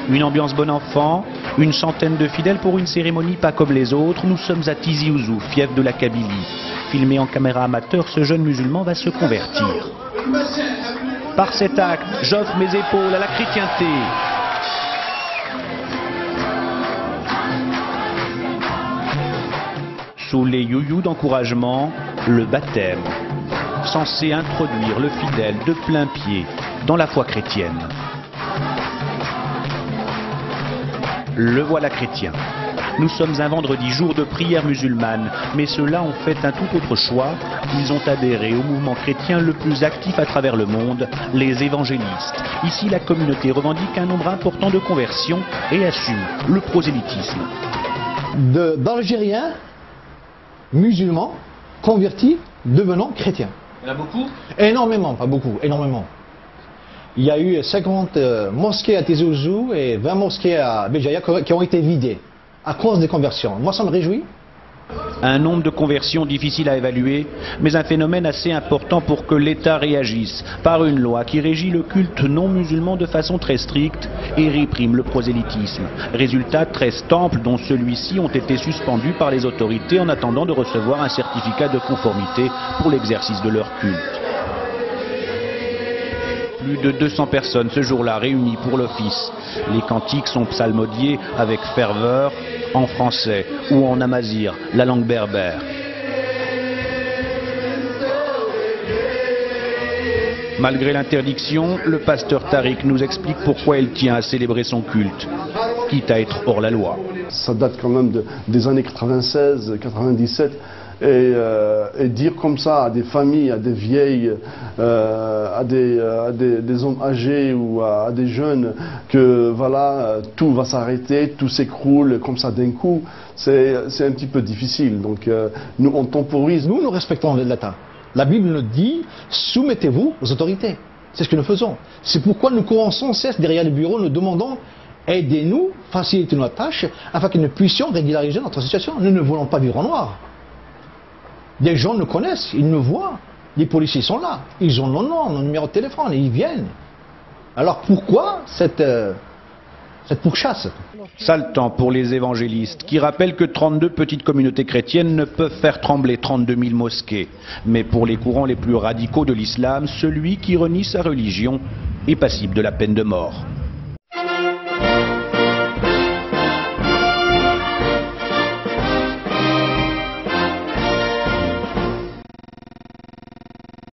Une ambiance bon enfant, une centaine de fidèles pour une cérémonie pas comme les autres. Nous sommes à Tizi Ouzou, fief de la Kabylie. Filmé en caméra amateur, ce jeune musulman va se convertir. Par cet acte, j'offre mes épaules à la chrétienté. Sous les you-you d'encouragement, le baptême, censé introduire le fidèle de plein pied dans la foi chrétienne. Le voilà chrétien. Nous sommes un vendredi, jour de prière musulmane, mais ceux-là ont fait un tout autre choix. Ils ont adhéré au mouvement chrétien le plus actif à travers le monde, les évangélistes. Ici, la communauté revendique un nombre important de conversions et assume le prosélytisme. D'Algériens musulmans convertis devenant chrétiens. Il y en a beaucoup? Énormément, pas beaucoup, énormément. Il y a eu 50 mosquées à Tizi Ouzou et 20 mosquées à Béjaïa qui ont été vidées à cause des conversions. Moi, ça me réjouit. Un nombre de conversions difficile à évaluer, mais un phénomène assez important pour que l'État réagisse par une loi qui régit le culte non musulman de façon très stricte et réprime le prosélytisme. Résultat, 13 temples, dont celui-ci, ont été suspendus par les autorités en attendant de recevoir un certificat de conformité pour l'exercice de leur culte. Plus de 200 personnes ce jour-là réunies pour l'office. Les cantiques sont psalmodiés avec ferveur en français ou en amazigh, la langue berbère. Malgré l'interdiction, le pasteur Tariq nous explique pourquoi il tient à célébrer son culte, quitte à être hors la loi. Ça date quand même des années 96, 97. Et dire comme ça à des familles, à des vieilles, à des hommes âgés ou à des jeunes que voilà, tout va s'arrêter, tout s'écroule comme ça d'un coup, c'est un petit peu difficile. Donc nous on temporise. Nous respectons l'État. La Bible nous dit, soumettez-vous aux autorités. C'est ce que nous faisons. C'est pourquoi nous courons sans cesse derrière les bureaux, nous demandons, aidez-nous, facilitez notre tâche, afin que nous puissions régulariser notre situation. Nous ne voulons pas vivre en noir. Des gens nous connaissent, ils nous voient. Les policiers sont là, ils ont nos noms, nos numéros de téléphone, et ils viennent. Alors pourquoi cette pourchasse? Sale temps pour les évangélistes, qui rappellent que 32 petites communautés chrétiennes ne peuvent faire trembler 32 000 mosquées. Mais pour les courants les plus radicaux de l'islam, celui qui renie sa religion est passible de la peine de mort.